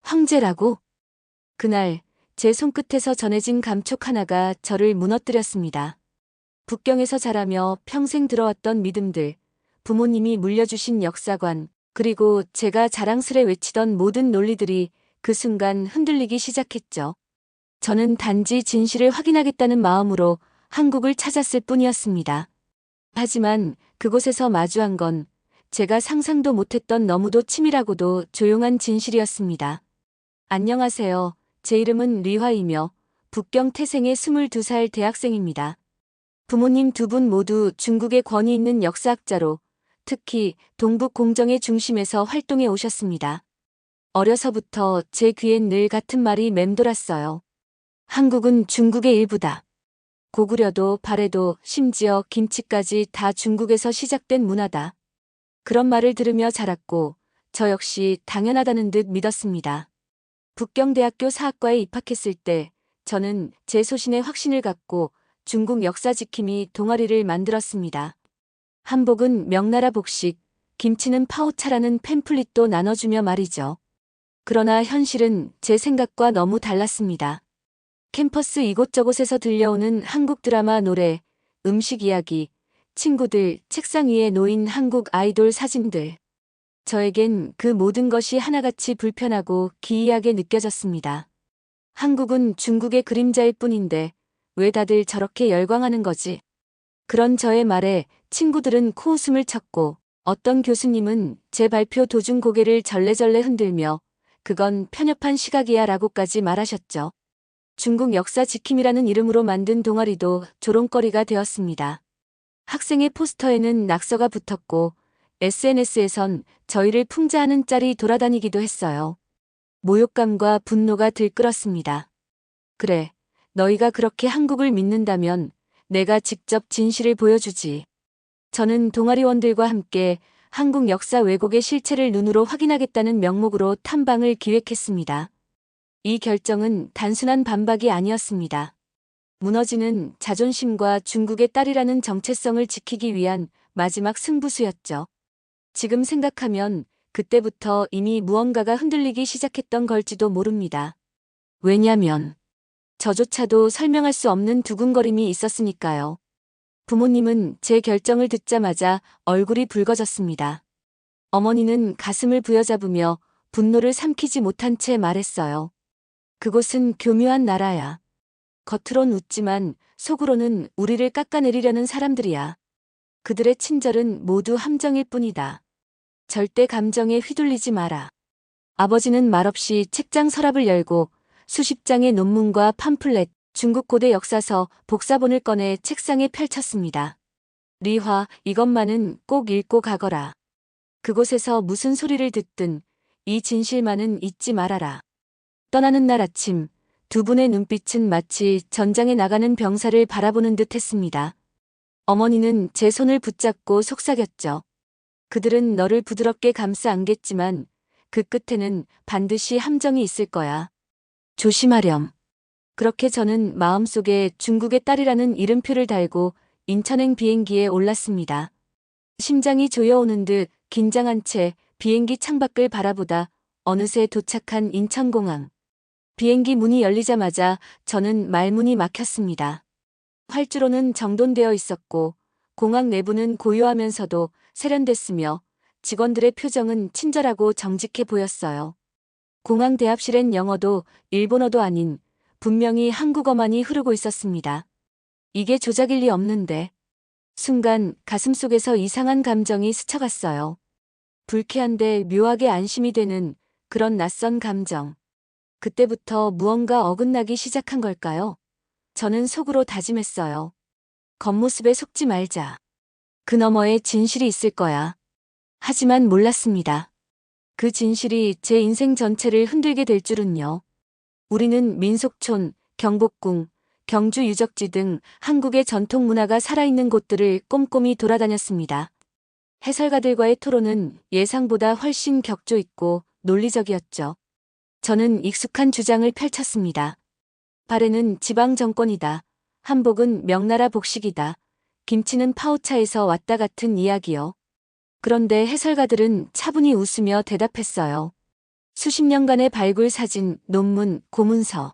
황제라고? 그날 제 손끝에서 전해진 감촉 하나가 저를 무너뜨렸습니다. 북경에서 자라며 평생 들어왔던 믿음들, 부모님이 물려주신 역사관, 그리고 제가 자랑스레 외치던 모든 논리들이 그 순간 흔들리기 시작했죠. 저는 단지 진실을 확인하겠다는 마음으로 한국을 찾았을 뿐이었습니다. 하지만 그곳에서 마주한 건 제가 상상도 못했던 너무도 치밀하고도 조용한 진실이었습니다. 안녕하세요. 제 이름은 리화이며 북경 태생의 22살 대학생입니다. 부모님 두 분 모두 중국의 권위 있는 역사학자로 특히 동북 공정의 중심에서 활동해 오셨습니다. 어려서부터 제 귀엔 늘 같은 말이 맴돌았어요. 한국은 중국의 일부다. 고구려도 발해도 심지어 김치까지 다 중국에서 시작된 문화다. 그런 말을 들으며 자랐고 저 역시 당연하다는 듯 믿었습니다. 북경대학교 사학과에 입학했을 때 저는 제 소신에 확신을 갖고 중국 역사 지킴이 동아리를 만들었습니다. 한복은 명나라 복식, 김치는 파오차라는 팸플릿도 나눠주며 말이죠. 그러나 현실은 제 생각과 너무 달랐습니다. 캠퍼스 이곳저곳에서 들려오는 한국 드라마 노래, 음식 이야기, 친구들, 책상 위에 놓인 한국 아이돌 사진들. 저에겐 그 모든 것이 하나같이 불편하고 기이하게 느껴졌습니다. 한국은 중국의 그림자일 뿐인데 왜 다들 저렇게 열광하는 거지? 그런 저의 말에 친구들은 코웃음을 쳤고 어떤 교수님은 제 발표 도중 고개를 절레절레 흔들며 그건 편협한 시각이야 라고까지 말하셨죠. 중국 역사 지킴이라는 이름으로 만든 동아리도 조롱거리가 되었습니다. 학생의 포스터에는 낙서가 붙었고 SNS에선 저희를 풍자하는 짤이 돌아다니기도 했어요. 모욕감과 분노가 들끓었습니다. 그래, 너희가 그렇게 한국을 믿는다면 내가 직접 진실을 보여주지. 저는 동아리원들과 함께 한국 역사 왜곡의 실체를 눈으로 확인하겠다는 명목으로 탐방을 기획했습니다. 이 결정은 단순한 반박이 아니었습니다. 무너지는 자존심과 중국의 딸이라는 정체성을 지키기 위한 마지막 승부수였죠. 지금 생각하면 그때부터 이미 무언가가 흔들리기 시작했던 걸지도 모릅니다. 왜냐면 저조차도 설명할 수 없는 두근거림이 있었으니까요. 부모님은 제 결정을 듣자마자 얼굴이 붉어졌습니다. 어머니는 가슴을 부여잡으며 분노를 삼키지 못한 채 말했어요. 그곳은 교묘한 나라야. 겉으론 웃지만 속으로는 우리를 깎아내리려는 사람들이야. 그들의 친절은 모두 함정일 뿐이다. 절대 감정에 휘둘리지 마라. 아버지는 말없이 책장 서랍을 열고 수십 장의 논문과 팜플렛, 중국 고대 역사서, 복사본을 꺼내 책상에 펼쳤습니다. 리화, 이것만은 꼭 읽고 가거라. 그곳에서 무슨 소리를 듣든 이 진실만은 잊지 말아라. 떠나는 날 아침, 두 분의 눈빛은 마치 전장에 나가는 병사를 바라보는 듯 했습니다. 어머니는 제 손을 붙잡고 속삭였죠. 그들은 너를 부드럽게 감싸 안겠지만 그 끝에는 반드시 함정이 있을 거야. 조심하렴. 그렇게 저는 마음속에 중국의 딸이라는 이름표를 달고 인천행 비행기에 올랐습니다. 심장이 조여오는 듯 긴장한 채 비행기 창밖을 바라보다 어느새 도착한 인천공항. 비행기 문이 열리자마자 저는 말문이 막혔습니다. 활주로는 정돈되어 있었고 공항 내부는 고요하면서도 세련됐으며 직원들의 표정은 친절하고 정직해 보였어요. 공항 대합실엔 영어도 일본어도 아닌 분명히 한국어만이 흐르고 있었습니다. 이게 조작일 리 없는데. 순간 가슴속에서 이상한 감정이 스쳐갔어요. 불쾌한데 묘하게 안심이 되는 그런 낯선 감정. 그때부터 무언가 어긋나기 시작한 걸까요? 저는 속으로 다짐했어요. 겉모습에 속지 말자. 그 너머에 진실이 있을 거야. 하지만 몰랐습니다. 그 진실이 제 인생 전체를 흔들게 될 줄은요. 우리는 민속촌, 경복궁, 경주 유적지 등 한국의 전통 문화가 살아있는 곳들을 꼼꼼히 돌아다녔습니다. 해설가들과의 토론은 예상보다 훨씬 격조 있고 논리적이었죠. 저는 익숙한 주장을 펼쳤습니다. 발해는 지방 정권이다. 한복은 명나라 복식이다. 김치는 파오차에서 왔다 같은 이야기요. 그런데 해설가들은 차분히 웃으며 대답했어요. 수십 년간의 발굴 사진, 논문, 고문서,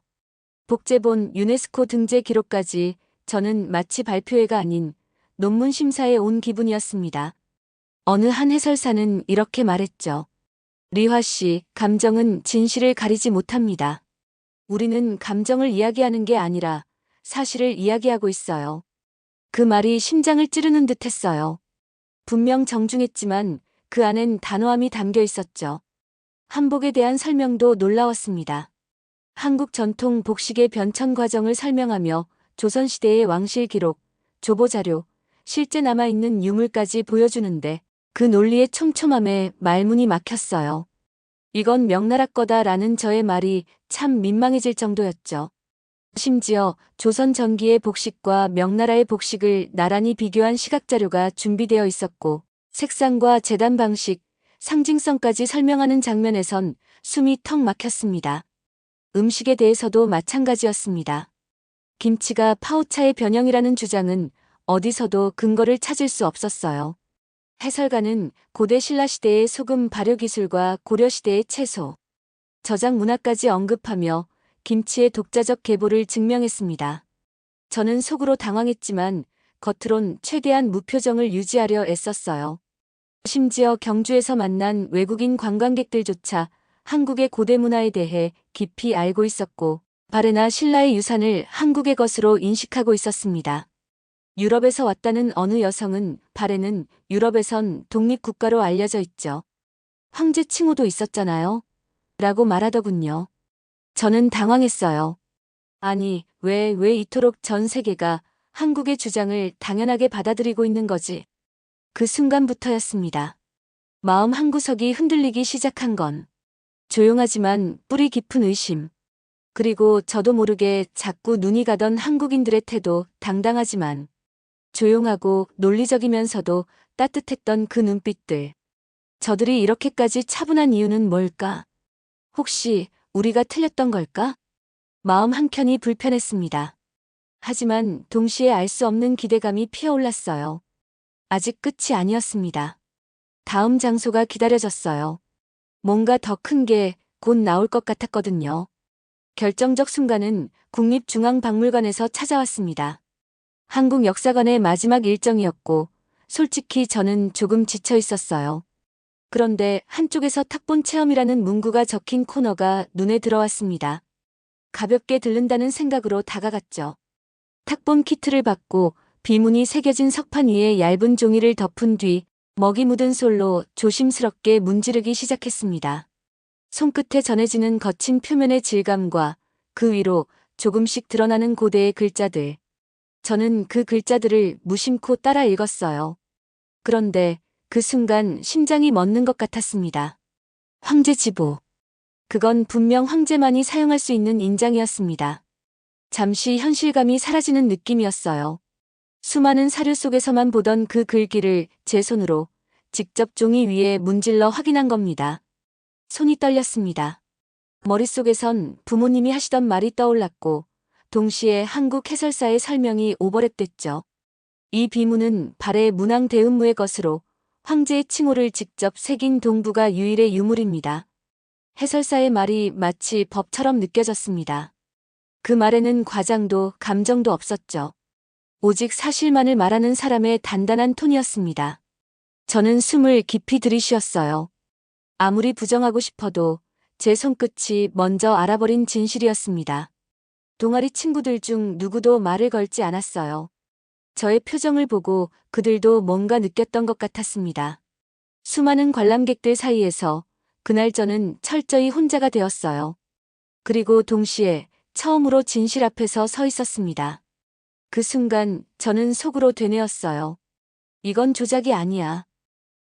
복제본, 유네스코 등재 기록까지 저는 마치 발표회가 아닌 논문 심사에 온 기분이었습니다. 어느 한 해설사는 이렇게 말했죠. 리화 씨, 감정은 진실을 가리지 못합니다. 우리는 감정을 이야기하는 게 아니라 사실을 이야기하고 있어요. 그 말이 심장을 찌르는 듯 했어요. 분명 정중했지만 그 안엔 단호함이 담겨 있었죠. 한복에 대한 설명도 놀라웠습니다. 한국 전통 복식의 변천 과정을 설명하며 조선시대의 왕실 기록, 조보 자료, 실제 남아있는 유물까지 보여주는데 그 논리의 촘촘함에 말문이 막혔어요. 이건 명나라 거다라는 저의 말이 참 민망해질 정도였죠. 심지어 조선 전기의 복식과 명나라의 복식을 나란히 비교한 시각자료가 준비되어 있었고 색상과 재단 방식, 상징성까지 설명하는 장면에선 숨이 턱 막혔습니다. 음식에 대해서도 마찬가지였습니다. 김치가 파오차의 변형이라는 주장은 어디서도 근거를 찾을 수 없었어요. 해설가는 고대 신라시대의 소금 발효 기술과 고려시대의 채소, 저장 문화까지 언급하며 김치의 독자적 계보를 증명했습니다. 저는 속으로 당황했지만 겉으론 최대한 무표정을 유지하려 애썼어요. 심지어 경주에서 만난 외국인 관광객들조차 한국의 고대 문화에 대해 깊이 알고 있었고 발해나 신라의 유산을 한국의 것으로 인식하고 있었습니다. 유럽에서 왔다는 어느 여성은 발해는 유럽에선 독립국가로 알려져 있죠. 황제 칭호도 있었잖아요. 라고 말하더군요. 저는 당황했어요. 아니, 왜 이토록 전 세계가 한국의 주장을 당연하게 받아들이고 있는 거지? 그 순간부터였습니다. 마음 한구석이 흔들리기 시작한 건 조용하지만 뿌리 깊은 의심. 그리고 저도 모르게 자꾸 눈이 가던 한국인들의 태도, 당당하지만 조용하고 논리적이면서도 따뜻했던 그 눈빛들. 저들이 이렇게까지 차분한 이유는 뭘까? 혹시 우리가 틀렸던 걸까? 마음 한켠이 불편했습니다. 하지만 동시에 알 수 없는 기대감이 피어올랐어요. 아직 끝이 아니었습니다. 다음 장소가 기다려졌어요. 뭔가 더 큰 게 곧 나올 것 같았거든요. 결정적 순간은 국립중앙박물관에서 찾아왔습니다. 한국역사관의 마지막 일정이었고 솔직히 저는 조금 지쳐 있었어요. 그런데 한쪽에서 탁본 체험이라는 문구가 적힌 코너가 눈에 들어왔습니다. 가볍게 들른다는 생각으로 다가갔죠. 탁본 키트를 받고 비문이 새겨진 석판 위에 얇은 종이를 덮은 뒤 먹이 묻은 솔로 조심스럽게 문지르기 시작했습니다. 손끝에 전해지는 거친 표면의 질감과 그 위로 조금씩 드러나는 고대의 글자들. 저는 그 글자들을 무심코 따라 읽었어요. 그런데 그 순간 심장이 멎는 것 같았습니다. 황제 지보. 그건 분명 황제만이 사용할 수 있는 인장이었습니다. 잠시 현실감이 사라지는 느낌이었어요. 수많은 사료 속에서만 보던 그 글귀를 제 손으로 직접 종이 위에 문질러 확인한 겁니다. 손이 떨렸습니다. 머릿속에선 부모님이 하시던 말이 떠올랐고 동시에 한국 해설사의 설명이 오버랩됐죠. 이 비문은 발해 문왕 대음무의 것으로 황제의 칭호를 직접 새긴 동부가 유일의 유물입니다. 해설사의 말이 마치 법처럼 느껴졌습니다. 그 말에는 과장도 감정도 없었죠. 오직 사실만을 말하는 사람의 단단한 톤이었습니다. 저는 숨을 깊이 들이쉬었어요. 아무리 부정하고 싶어도 제 손끝이 먼저 알아버린 진실이었습니다. 동아리 친구들 중 누구도 말을 걸지 않았어요. 저의 표정을 보고 그들도 뭔가 느꼈던 것 같았습니다. 수많은 관람객들 사이에서 그날 저는 철저히 혼자가 되었어요. 그리고 동시에 처음으로 진실 앞에서 서 있었습니다. 그 순간 저는 속으로 되뇌었어요. 이건 조작이 아니야.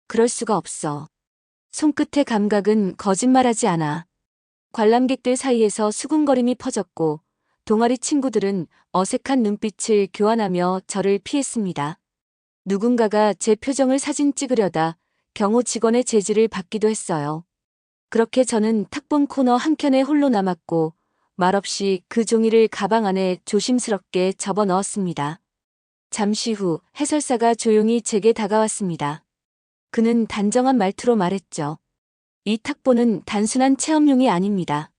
그럴 수가 없어. 손끝의 감각은 거짓말하지 않아. 관람객들 사이에서 수군거림이 퍼졌고 동아리 친구들은 어색한 눈빛을 교환하며 저를 피했습니다. 누군가가 제 표정을 사진 찍으려다 경호 직원의 제지를 받기도 했어요. 그렇게 저는 탁본 코너 한켠에 홀로 남았고 말없이 그 종이를 가방 안에 조심스럽게 접어 넣었습니다. 잠시 후 해설사가 조용히 제게 다가왔습니다. 그는 단정한 말투로 말했죠. 이 탁본은 단순한 체험용이 아닙니다.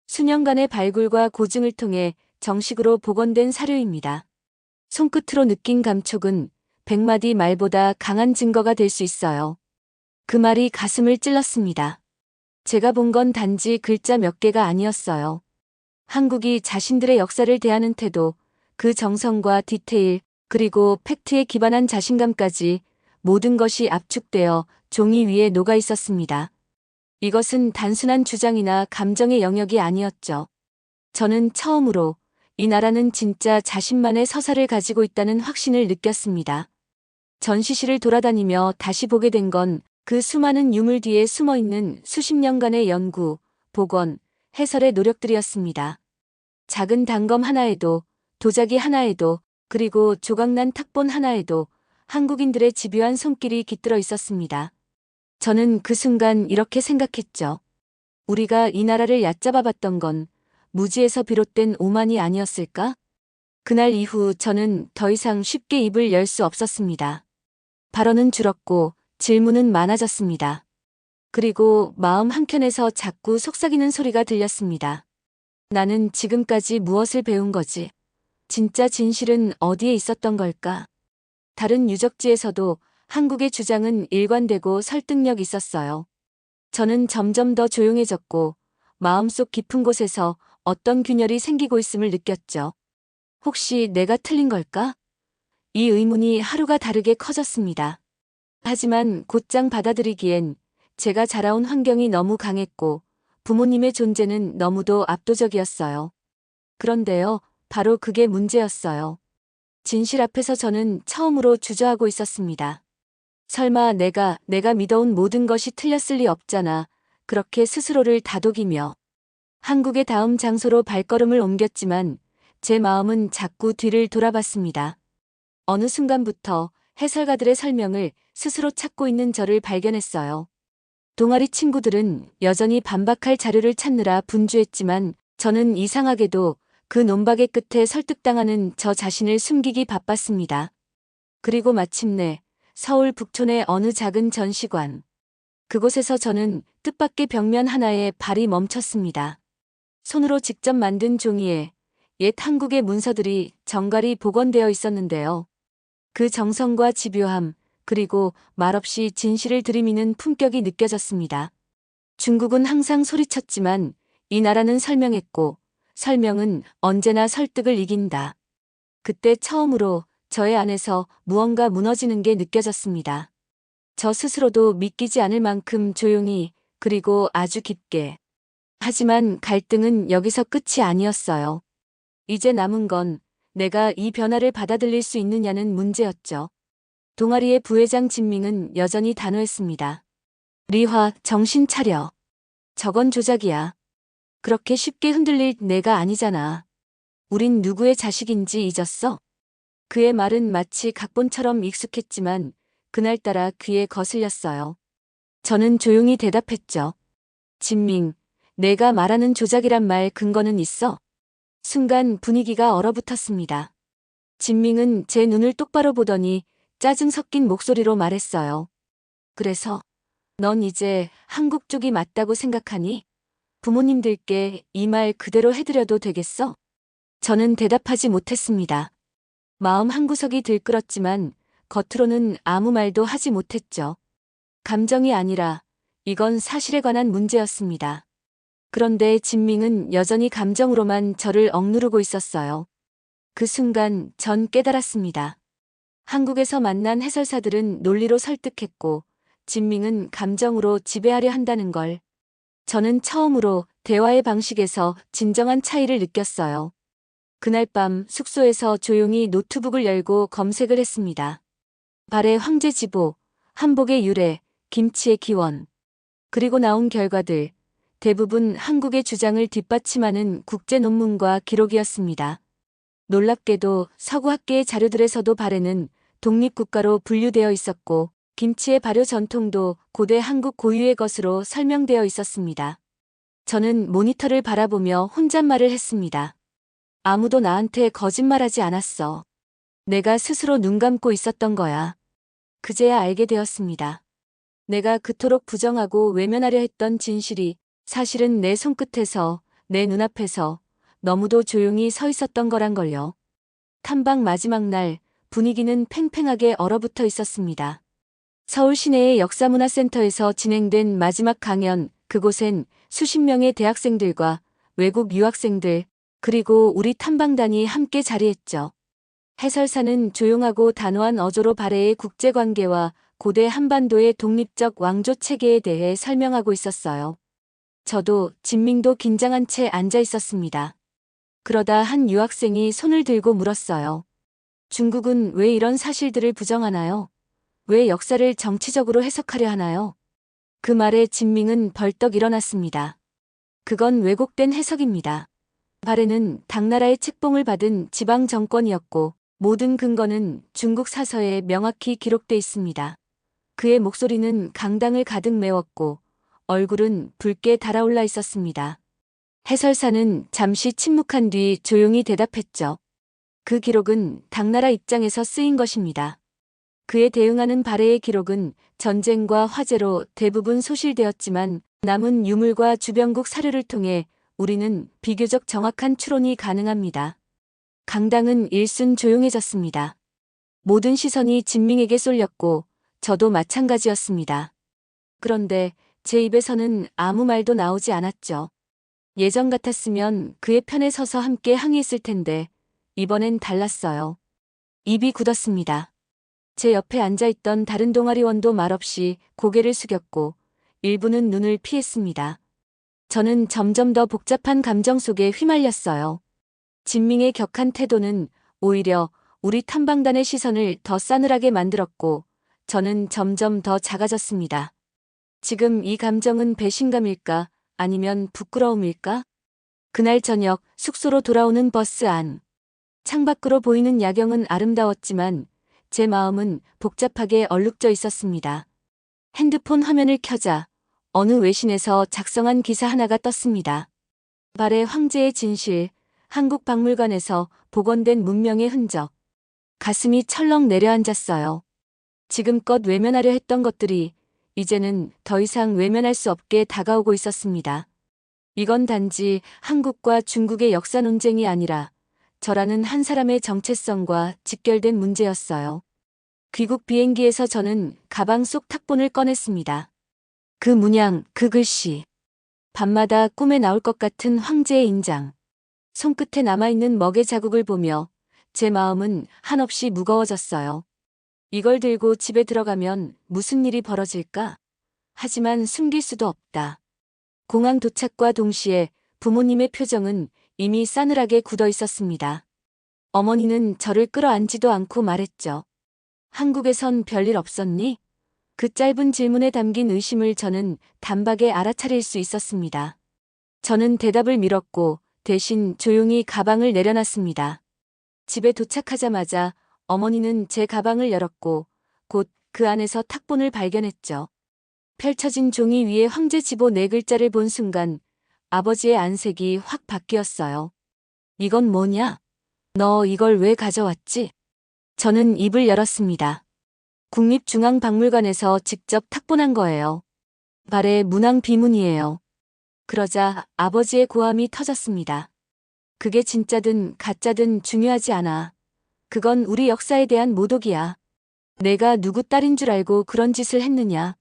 수년간의 발굴과 고증을 통해 정식으로 복원된 사료입니다. 손끝으로 느낀 감촉은 100마디 말보다 강한 증거가 될 수 있어요. 그 말이 가슴을 찔렀습니다. 제가 본 건 단지 글자 몇 개가 아니었어요. 한국이 자신들의 역사를 대하는 태도, 그 정성과 디테일, 그리고 팩트에 기반한 자신감까지 모든 것이 압축되어 종이 위에 녹아 있었습니다. 이것은 단순한 주장이나 감정의 영역이 아니었죠. 저는 처음으로 이 나라는 진짜 자신만의 서사를 가지고 있다는 확신을 느꼈습니다. 전시실을 돌아다니며 다시 보게 된 건 그 수많은 유물 뒤에 숨어 있는 수십 년간의 연구, 복원, 해설의 노력들이었습니다. 작은 단검 하나에도, 도자기 하나에도, 그리고 조각난 탁본 하나에도 한국인들의 집요한 손길이 깃들어 있었습니다. 저는 그 순간 이렇게 생각했죠. 우리가 이 나라를 얕잡아 봤던 건 무지에서 비롯된 오만이 아니었을까? 그날 이후 저는 더 이상 쉽게 입을 열 수 없었습니다. 발언은 줄었고 질문은 많아졌습니다. 그리고 마음 한켠에서 자꾸 속삭이는 소리가 들렸습니다. 나는 지금까지 무엇을 배운 거지? 진짜 진실은 어디에 있었던 걸까? 다른 유적지에서도 한국의 주장은 일관되고 설득력 있었어요. 저는 점점 더 조용해졌고 마음속 깊은 곳에서 어떤 균열이 생기고 있음을 느꼈죠. 혹시 내가 틀린 걸까? 이 의문이 하루가 다르게 커졌습니다. 하지만 곧장 받아들이기엔 제가 자라온 환경이 너무 강했고 부모님의 존재는 너무도 압도적이었어요. 그런데요, 바로 그게 문제였어요. 진실 앞에서 저는 처음으로 주저하고 있었습니다. 설마 내가 믿어온 모든 것이 틀렸을 리 없잖아. 그렇게 스스로를 다독이며 한국의 다음 장소로 발걸음을 옮겼지만 제 마음은 자꾸 뒤를 돌아봤습니다. 어느 순간부터 해설가들의 설명을 스스로 찾고 있는 저를 발견했어요. 동아리 친구들은 여전히 반박할 자료를 찾느라 분주했지만 저는 이상하게도 그 논박의 끝에 설득당하는 저 자신을 숨기기 바빴습니다. 그리고 마침내 서울 북촌의 어느 작은 전시관. 그곳에서 저는 뜻밖의 벽면 하나에 발이 멈췄습니다. 손으로 직접 만든 종이에 옛 한국의 문서들이 정갈이 복원되어 있었는데요. 그 정성과 집요함, 그리고 말없이 진실을 들이미는 품격이 느껴졌습니다. 중국은 항상 소리쳤지만 이 나라는 설명했고 설명은 언제나 설득을 이긴다. 그때 처음으로 저의 안에서 무언가 무너지는 게 느껴졌습니다. 저 스스로도 믿기지 않을 만큼 조용히 그리고 아주 깊게. 하지만 갈등은 여기서 끝이 아니었어요. 이제 남은 건 내가 이 변화를 받아들일 수 있느냐는 문제였죠. 동아리의 부회장 진밍은 여전히 단호했습니다. 리화, 정신 차려. 저건 조작이야. 그렇게 쉽게 흔들릴 내가 아니잖아. 우린 누구의 자식인지 잊었어? 그의 말은 마치 각본처럼 익숙했지만 그날따라 귀에 거슬렸어요. 저는 조용히 대답했죠. 진밍, 내가 말하는 조작이란 말 근거는 있어? 순간 분위기가 얼어붙었습니다. 진밍은 제 눈을 똑바로 보더니 짜증 섞인 목소리로 말했어요. 그래서 넌 이제 한국 쪽이 맞다고 생각하니? 부모님들께 이 말 그대로 해드려도 되겠어? 저는 대답하지 못했습니다. 마음 한구석이 들끓었지만 겉으로는 아무 말도 하지 못했죠. 감정이 아니라 이건 사실에 관한 문제였습니다. 그런데 진밍은 여전히 감정으로만 저를 억누르고 있었어요. 그 순간 전 깨달았습니다. 한국에서 만난 해설사들은 논리로 설득했고 진밍은 감정으로 지배하려 한다는 걸. 저는 처음으로 대화의 방식에서 진정한 차이를 느꼈어요. 그날 밤 숙소에서 조용히 노트북을 열고 검색을 했습니다. 발의 황제지보, 한복의 유래, 김치의 기원. 그리고 나온 결과들, 대부분 한국의 주장을 뒷받침하는 국제 논문과 기록이었습니다. 놀랍게도 서구 학계의 자료들에서도 발해는 독립국가로 분류되어 있었고 김치의 발효 전통도 고대 한국 고유의 것으로 설명되어 있었습니다. 저는 모니터를 바라보며 혼잣말을 했습니다. 아무도 나한테 거짓말하지 않았어. 내가 스스로 눈 감고 있었던 거야. 그제야 알게 되었습니다. 내가 그토록 부정하고 외면하려 했던 진실이 사실은 내 손끝에서, 내 눈앞에서 너무도 조용히 서 있었던 거란걸요. 탐방 마지막 날 분위기는 팽팽하게 얼어붙어 있었습니다. 서울 시내의 역사문화센터에서 진행된 마지막 강연, 그곳엔 수십 명의 대학생들과 외국 유학생들, 그리고 우리 탐방단이 함께 자리했죠. 해설사는 조용하고 단호한 어조로 발해의 국제관계와 고대 한반도의 독립적 왕조 체계에 대해 설명하고 있었어요. 저도 진밍도 긴장한 채 앉아 있었습니다. 그러다 한 유학생이 손을 들고 물었어요. 중국은 왜 이런 사실들을 부정하나요? 왜 역사를 정치적으로 해석하려 하나요? 그 말에 진밍은 벌떡 일어났습니다. 그건 왜곡된 해석입니다. 발해는 당나라의 책봉을 받은 지방 정권이었고 모든 근거는 중국 사서에 명확히 기록돼 있습니다. 그의 목소리는 강당을 가득 메웠고 얼굴은 붉게 달아올라 있었습니다. 해설사는 잠시 침묵한 뒤 조용히 대답했죠. 그 기록은 당나라 입장에서 쓰인 것입니다. 그에 대응하는 발해의 기록은 전쟁과 화재로 대부분 소실되었지만 남은 유물과 주변국 사료를 통해 우리는 비교적 정확한 추론이 가능합니다. 강당은 일순 조용해졌습니다. 모든 시선이 진밍에게 쏠렸고 저도 마찬가지였습니다. 그런데 제 입에서는 아무 말도 나오지 않았죠. 예전 같았으면 그의 편에 서서 함께 항의했을 텐데 이번엔 달랐어요. 입이 굳었습니다. 제 옆에 앉아있던 다른 동아리원도 말없이 고개를 숙였고 일부는 눈을 피했습니다. 저는 점점 더 복잡한 감정 속에 휘말렸어요. 진밍의 격한 태도는 오히려 우리 탐방단의 시선을 더 싸늘하게 만들었고 저는 점점 더 작아졌습니다. 지금 이 감정은 배신감일까? 아니면 부끄러움일까? 그날 저녁 숙소로 돌아오는 버스 안. 창밖으로 보이는 야경은 아름다웠지만 제 마음은 복잡하게 얼룩져 있었습니다. 핸드폰 화면을 켜자 어느 외신에서 작성한 기사 하나가 떴습니다. 발해 황제의 진실, 한국박물관에서 복원된 문명의 흔적. 가슴이 철렁 내려앉았어요. 지금껏 외면하려 했던 것들이 이제는 더 이상 외면할 수 없게 다가오고 있었습니다. 이건 단지 한국과 중국의 역사 논쟁이 아니라 저라는 한 사람의 정체성과 직결된 문제였어요. 귀국 비행기에서 저는 가방 속 탁본을 꺼냈습니다. 그 문양, 그 글씨. 밤마다 꿈에 나올 것 같은 황제의 인장. 손끝에 남아있는 먹의 자국을 보며 제 마음은 한없이 무거워졌어요. 이걸 들고 집에 들어가면 무슨 일이 벌어질까? 하지만 숨길 수도 없다. 공항 도착과 동시에 부모님의 표정은 이미 싸늘하게 굳어 있었습니다. 어머니는 저를 끌어안지도 않고 말했죠. 한국에선 별일 없었니? 그 짧은 질문에 담긴 의심을 저는 단박에 알아차릴 수 있었습니다. 저는 대답을 미뤘고 대신 조용히 가방을 내려놨습니다. 집에 도착하자마자 어머니는 제 가방을 열었고 곧 그 안에서 탁본을 발견했죠. 펼쳐진 종이 위에 황제 지보 4글자를 본 순간 아버지의 안색이 확 바뀌었어요. 이건 뭐냐? 너 이걸 왜 가져왔지? 저는 입을 열었습니다. 국립중앙박물관에서 직접 탁본한 거예요. 발의 문항 비문이에요. 그러자 아버지의 고함이 터졌습니다. 그게 진짜든 가짜든 중요하지 않아. 그건 우리 역사에 대한 모독이야. 내가 누구 딸인 줄 알고 그런 짓을 했느냐.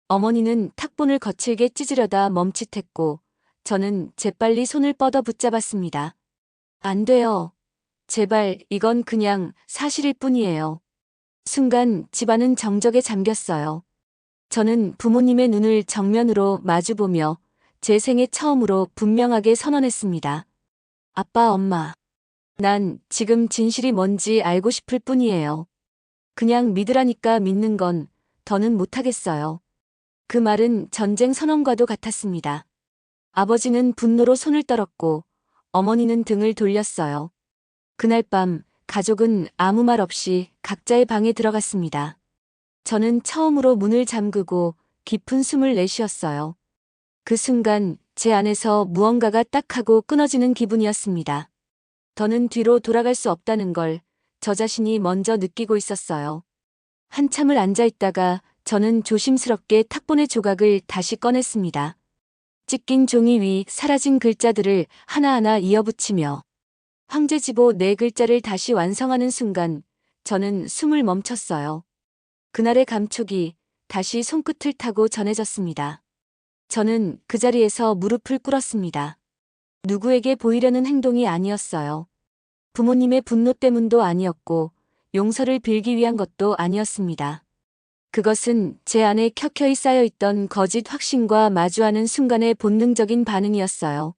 어머니는 탁본을 거칠게 찢으려다 멈칫했고 저는 재빨리 손을 뻗어 붙잡았습니다. 안 돼요. 제발 이건 그냥 사실일 뿐이에요. 순간 집안은 정적에 잠겼어요. 저는 부모님의 눈을 정면으로 마주보며 제 생애 처음으로 분명하게 선언했습니다. 아빠, 엄마. 난 지금 진실이 뭔지 알고 싶을 뿐이에요. 그냥 믿으라니까 믿는 건 더는 못하겠어요. 그 말은 전쟁 선언과도 같았습니다. 아버지는 분노로 손을 떨었고 어머니는 등을 돌렸어요. 그날 밤 가족은 아무 말 없이 각자의 방에 들어갔습니다. 저는 처음으로 문을 잠그고 깊은 숨을 내쉬었어요. 그 순간 제 안에서 무언가가 딱 하고 끊어지는 기분이었습니다. 더는 뒤로 돌아갈 수 없다는 걸 저 자신이 먼저 느끼고 있었어요. 한참을 앉아 있다가 저는 조심스럽게 탁본의 조각을 다시 꺼냈습니다. 찢긴 종이 위 사라진 글자들을 하나하나 이어붙이며 황제지보 네 글자를 다시 완성하는 순간 저는 숨을 멈췄어요. 그날의 감촉이 다시 손끝을 타고 전해졌습니다. 저는 그 자리에서 무릎을 꿇었습니다. 누구에게 보이려는 행동이 아니었어요. 부모님의 분노 때문도 아니었고 용서를 빌기 위한 것도 아니었습니다. 그것은 제 안에 켜켜이 쌓여있던 거짓 확신과 마주하는 순간의 본능적인 반응이었어요.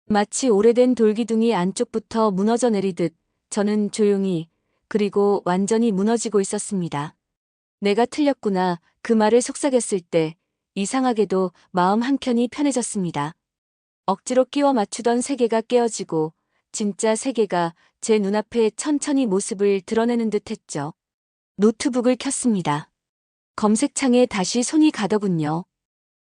마치 오래된 돌기둥이 안쪽부터 무너져 내리듯 저는 조용히 그리고 완전히 무너지고 있었습니다. 내가 틀렸구나 그 말을 속삭였을 때 이상하게도 마음 한켠이 편해졌습니다. 억지로 끼워 맞추던 세계가 깨어지고 진짜 세계가 제 눈앞에 천천히 모습을 드러내는 듯 했죠. 노트북을 켰습니다. 검색창에 다시 손이 가더군요.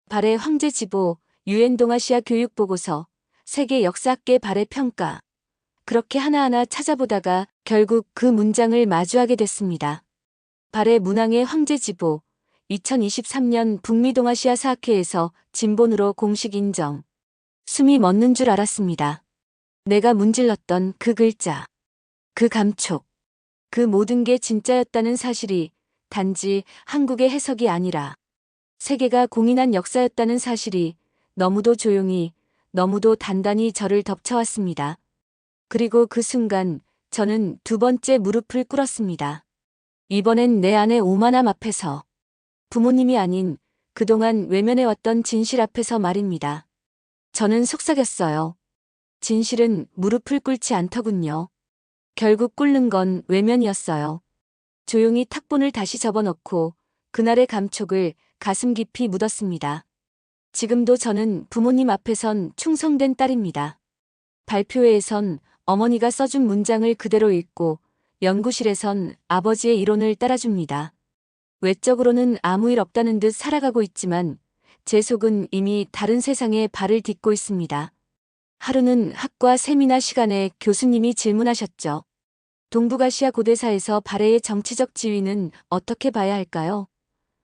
발해 황제지보, 유엔 동아시아 교육보고서, 세계 역사학계 발해 평가. 그렇게 하나하나 찾아보다가 결국 그 문장을 마주하게 됐습니다. 발해 문항의 황제지보, 2023년 북미동아시아 사학회에서 진본으로 공식 인정. 숨이 멎는 줄 알았습니다. 내가 문질렀던 그 글자, 그 감촉, 그 모든 게 진짜였다는 사실이 단지 한국의 해석이 아니라 세계가 공인한 역사였다는 사실이 너무도 조용히, 너무도 단단히 저를 덮쳐왔습니다. 그리고 그 순간 저는 두 번째 무릎을 꿇었습니다. 이번엔 내 안의 오만함 앞에서, 부모님이 아닌 그동안 외면해왔던 진실 앞에서 말입니다. 저는 속삭였어요. 진실은 무릎을 꿇지 않더군요. 결국 꿇는 건 외면이었어요. 조용히 탁본을 다시 접어넣고 그날의 감촉을 가슴 깊이 묻었습니다. 지금도 저는 부모님 앞에선 충성된 딸입니다. 발표회에선 어머니가 써준 문장을 그대로 읽고 연구실에선 아버지의 이론을 따라줍니다. 외적으로는 아무 일 없다는 듯 살아가고 있지만 제 속은 이미 다른 세상에 발을 딛고 있습니다. 하루는 학과 세미나 시간에 교수님이 질문하셨죠. 동북아시아 고대사에서 발해의 정치적 지위는 어떻게 봐야 할까요?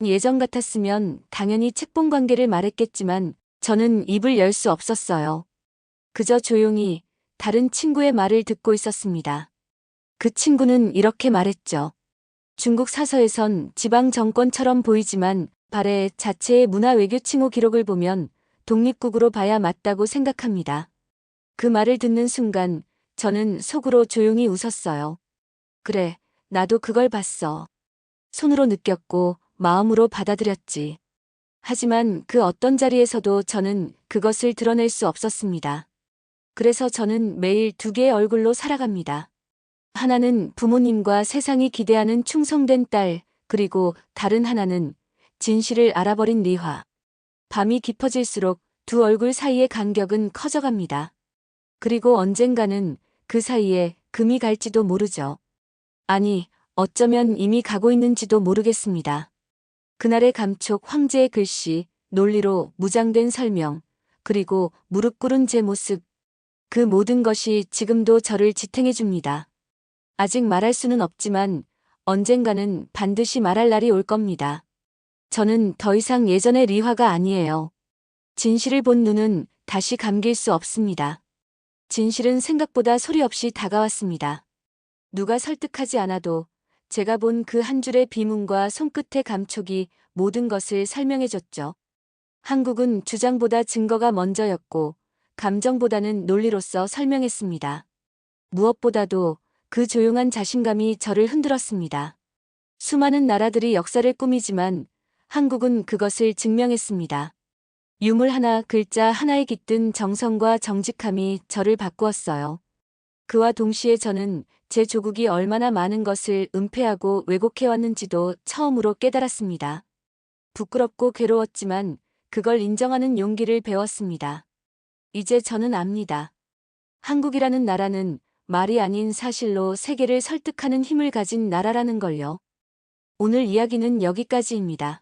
예전 같았으면 당연히 책봉 관계를 말했겠지만 저는 입을 열 수 없었어요. 그저 조용히 다른 친구의 말을 듣고 있었습니다. 그 친구는 이렇게 말했죠. 중국 사서에선 지방 정권처럼 보이지만 발해 자체의 문화 외교 칭호 기록을 보면 독립국으로 봐야 맞다고 생각합니다. 그 말을 듣는 순간 저는 속으로 조용히 웃었어요. 그래, 나도 그걸 봤어. 손으로 느꼈고 마음으로 받아들였지. 하지만 그 어떤 자리에서도 저는 그것을 드러낼 수 없었습니다. 그래서 저는 매일 두 개의 얼굴로 살아갑니다. 하나는 부모님과 세상이 기대하는 충성된 딸, 그리고 다른 하나는 진실을 알아버린 리화. 밤이 깊어질수록 두 얼굴 사이의 간격은 커져갑니다. 그리고 언젠가는 그 사이에 금이 갈지도 모르죠. 아니, 어쩌면 이미 가고 있는지도 모르겠습니다. 그날의 감촉 황제의 글씨, 논리로 무장된 설명, 그리고 무릎 꿇은 제 모습, 그 모든 것이 지금도 저를 지탱해 줍니다. 아직 말할 수는 없지만 언젠가는 반드시 말할 날이 올 겁니다. 저는 더 이상 예전의 리화가 아니에요. 진실을 본 눈은 다시 감길 수 없습니다. 진실은 생각보다 소리 없이 다가왔습니다. 누가 설득하지 않아도 제가 본 그 한 줄의 비문과 손끝의 감촉이 모든 것을 설명해줬죠. 한국은 주장보다 증거가 먼저였고 감정보다는 논리로서 설명했습니다. 무엇보다도 그 조용한 자신감이 저를 흔들었습니다. 수많은 나라들이 역사를 꾸미지만 한국은 그것을 증명했습니다. 유물 하나, 글자 하나에 깃든 정성과 정직함이 저를 바꾸었어요. 그와 동시에 저는 제 조국이 얼마나 많은 것을 은폐하고 왜곡해왔는지도 처음으로 깨달았습니다. 부끄럽고 괴로웠지만 그걸 인정하는 용기를 배웠습니다. 이제 저는 압니다. 한국이라는 나라는 말이 아닌 사실로 세계를 설득하는 힘을 가진 나라라는 걸요. 오늘 이야기는 여기까지입니다.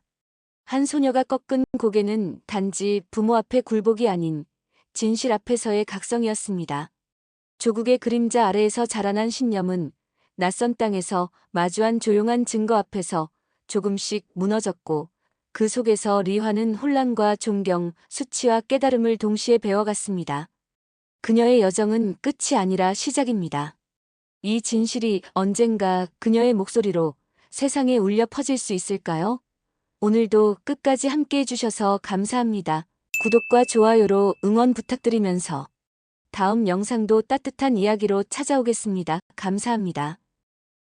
한 소녀가 꺾은 고개는 단지 부모 앞의 굴복이 아닌 진실 앞에서의 각성이었습니다. 조국의 그림자 아래에서 자라난 신념은 낯선 땅에서 마주한 조용한 증거 앞에서 조금씩 무너졌고 그 속에서 리화는 혼란과 존경, 수치와 깨달음을 동시에 배워갔습니다. 그녀의 여정은 끝이 아니라 시작입니다. 이 진실이 언젠가 그녀의 목소리로 세상에 울려 퍼질 수 있을까요? 오늘도 끝까지 함께 해주셔서 감사합니다. 구독과 좋아요로 응원 부탁드리면서 다음 영상도 따뜻한 이야기로 찾아오겠습니다. 감사합니다.